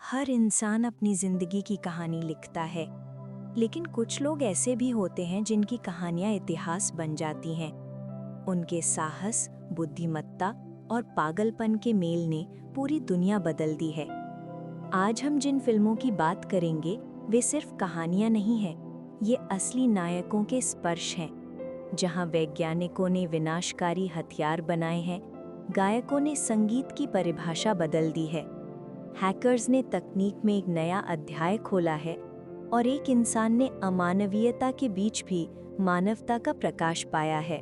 हर इंसान अपनी जिंदगी की कहानी लिखता है, लेकिन कुछ लोग ऐसे भी होते हैं जिनकी कहानियां इतिहास बन जाती हैं। उनके साहस, बुद्धिमत्ता और पागलपन के मेल ने पूरी दुनिया बदल दी है। आज हम जिन फिल्मों की बात करेंगे, वे सिर्फ कहानियां नहीं हैं, ये असली नायकों के स्पर्श हैं। जहां वैज्ञानिकों ने विनाशकारी हथियार बनाए हैं, गायकों ने संगीत की परिभाषा बदल दी है, हैकर्स ने तकनीक में एक नया अध्याय खोला है और एक इंसान ने अमानवीयता के बीच भी मानवता का प्रकाश पाया है।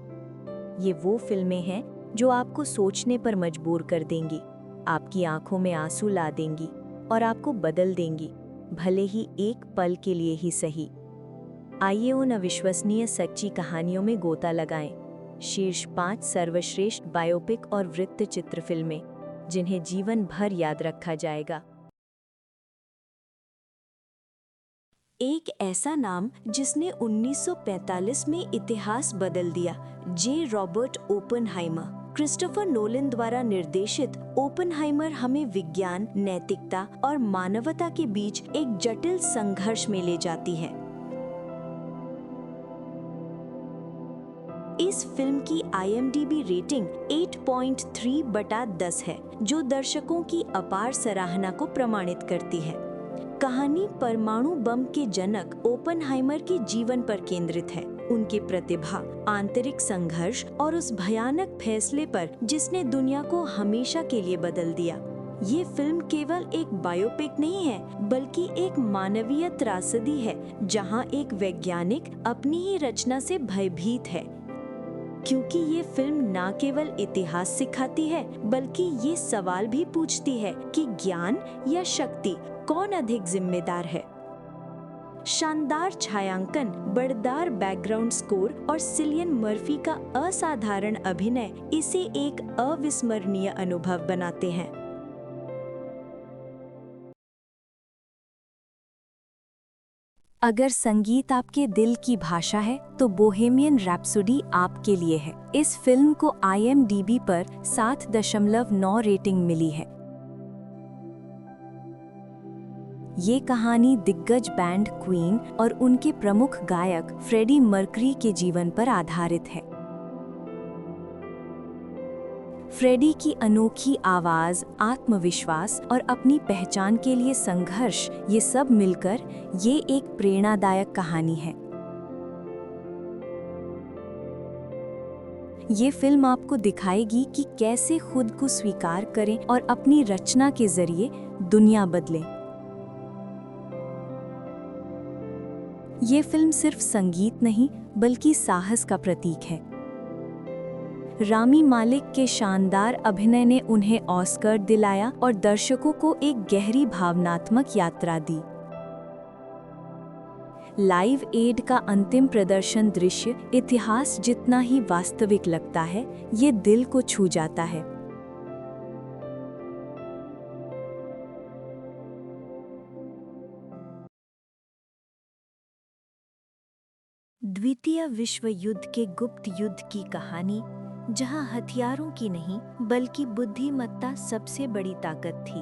ये वो फिल्में हैं जो आपको सोचने पर मजबूर कर देंगी, आपकी आंखों में आंसू ला देंगी और आपको बदल देंगी, भले ही एक पल के लिए ही सही। आइए उन अविश्वसनीय सच्ची कहानियों में गोता लगाएं। शीर्ष 5 सर्वश्रेष्ठ बायोपिक और वृत्तचित्र फिल्में जिन्हें जीवन भर याद रखा जाएगा। एक ऐसा नाम जिसने 1945 में इतिहास बदल दिया, जे रॉबर्ट ओपेनहाइमर। क्रिस्टोफर नोलन द्वारा निर्देशित ओपेनहाइमर हमें विज्ञान, नैतिकता और मानवता के बीच एक जटिल संघर्ष में ले जाती है। इस फिल्म की IMDb रेटिंग 8.3/10 है, जो दर्शकों की अपार सराहना को प्रमाणित करती है। कहानी परमाणु बम के जनक ओपेनहाइमर के जीवन पर केंद्रित है, उनकी प्रतिभा, आंतरिक संघर्ष और उस भयानक फैसले पर जिसने दुनिया को हमेशा के लिए बदल दिया। ये फिल्म केवल एक बायोपिक नहीं है, बल्कि एक मानवीय त्रासदी है, जहां एक वैज्ञानिक अपनी ही रचना से भयभीत है। क्योंकि ये फिल्म न केवल इतिहास सिखाती है, बल्कि ये सवाल भी पूछती है कि ज्ञान या शक्ति, कौन अधिक जिम्मेदार है। शानदार छायांकन, बड़दार बैकग्राउंड स्कोर और सिलियन मर्फी का असाधारण अभिनय इसे एक अविस्मरणीय अनुभव बनाते हैं। अगर संगीत आपके दिल की भाषा है, तो बोहेमियन रैप्सोडी आपके लिए है। इस फिल्म को IMDb पर 7.9 रेटिंग मिली है। ये कहानी दिग्गज बैंड क्वीन और उनके प्रमुख गायक फ्रेडी मर्क्यूरी के जीवन पर आधारित है। फ्रेडी की अनोखी आवाज, आत्मविश्वास और अपनी पहचान के लिए संघर्ष, ये सब मिलकर ये एक प्रेरणादायक कहानी है। ये फिल्म आपको दिखाएगी कि कैसे खुद को स्वीकार करें और अपनी रचना के जरिए दुनिया बदलें। ये फिल्म सिर्फ संगीत नहीं, बल्कि साहस का प्रतीक है। रामी मालिक के शानदार अभिनय ने उन्हें ऑस्कर दिलाया और दर्शकों को एक गहरी भावनात्मक यात्रा दी। लाइव एड का अंतिम प्रदर्शन दृश्य इतिहास जितना ही वास्तविक लगता है, ये दिल को छू जाता है। द्वितीय विश्व युद्ध के गुप्त युद्ध की कहानी, जहां हथियारों की नहीं बल्कि बुद्धिमत्ता सबसे बड़ी ताकत थी।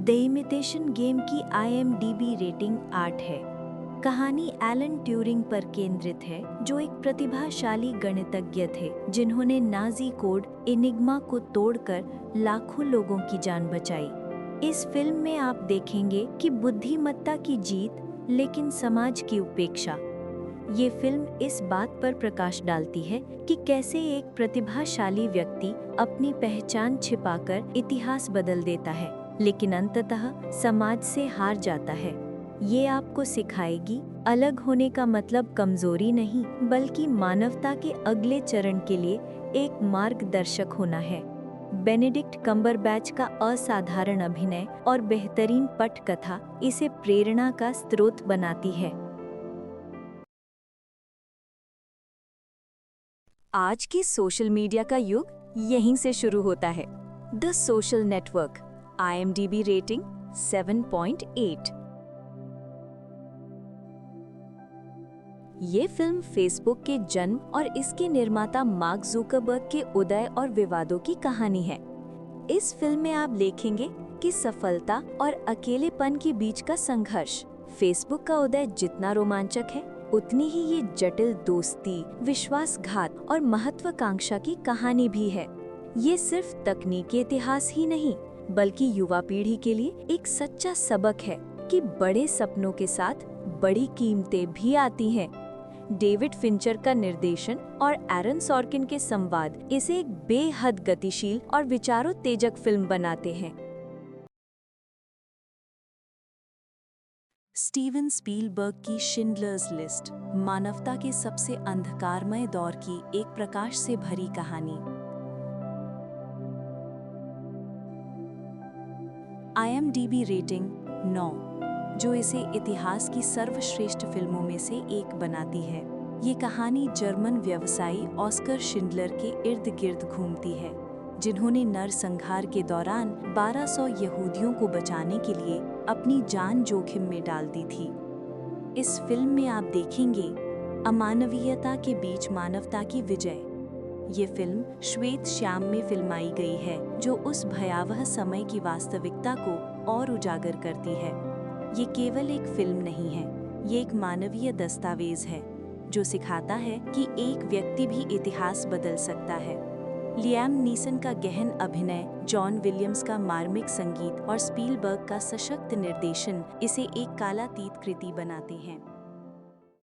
द इमिटेशन गेम की IMDb रेटिंग 8 है। कहानी एलन ट्यूरिंग पर केंद्रित है, जो एक प्रतिभाशाली गणितज्ञ थे जिन्होंने नाजी कोड एनिग्मा को तोड़कर लाखों लोगों की जान बचाई। इस फिल्म में आप देखेंगे कि बुद्धिमत्ता की जीत, लेकिन समाज की उपेक्षा। ये फिल्म इस बात पर प्रकाश डालती है कि कैसे एक प्रतिभाशाली व्यक्ति अपनी पहचान छिपाकर इतिहास बदल देता है, लेकिन अंततः समाज से हार जाता है। ये आपको सिखाएगी, अलग होने का मतलब कमजोरी नहीं, बल्कि मानवता के अगले चरण के लिए एक मार्गदर्शक होना है। बेनेडिक्ट कम्बरबैच का असाधारण अभिनय और बेहतरीन पटकथा इसे प्रेरणा का स्रोत बनाती है। आज की सोशल मीडिया का युग यहीं से शुरू होता है। The social network, IMDb rating 7.8। ये फिल्म फेसबुक के जन्म और इसके निर्माता मार्क जुकरबर्ग के उदय और विवादों की कहानी है। इस फिल्म में आप देखेंगे कि सफलता और अकेलेपन के बीच का संघर्ष। फेसबुक का उदय जितना रोमांचक है, उतनी ही ये जटिल दोस्ती, विश्वासघात और महत्वाकांक्षा की कहानी भी है। ये सिर्फ तकनीकी इतिहास ही नहीं, बल्कि युवा पीढ़ी के लिए एक सच्चा सबक है कि बड़े सपनों के साथ बड़ी कीमतें भी आती हैं। डेविड फिंचर का निर्देशन और एरन सॉर्किन के संवाद इसे एक बेहद गतिशील और विचारोत्तेजक फिल्म बनाते हैं। स्टीवन स्पीलबर्ग की शिंडलर्स लिस्ट मानवता के सबसे अंधकारमय दौर की एक प्रकाश से भरी कहानी। IMDb रेटिंग 9, जो इसे इतिहास की सर्वश्रेष्ठ फिल्मों में से एक बनाती है। ये कहानी जर्मन व्यवसायी ऑस्कर शिंडलर के इर्द गिर्द घूमती है, जिन्होंने नरसंहार के दौरान 1200 यहूदियों को बचाने के लिए अपनी जान जोखिम में डाल दी थी। इस फिल्म में आप देखेंगे अमानवीयता के बीच मानवता की विजय। ये फिल्म श्वेत श्याम में फिल्माई गई है, जो उस भयावह समय की वास्तविकता को और उजागर करती है। ये केवल एक फिल्म नहीं है, ये एक मानवीय दस्तावेज है, जो सिखाता है कि एक व्यक्ति भी इतिहास बदल सकता है। लियाम नीसन का गहन अभिनय, जॉन विलियम्स का मार्मिक संगीत और स्पीलबर्ग का सशक्त निर्देशन इसे एक कालातीत कृति बनाते हैं।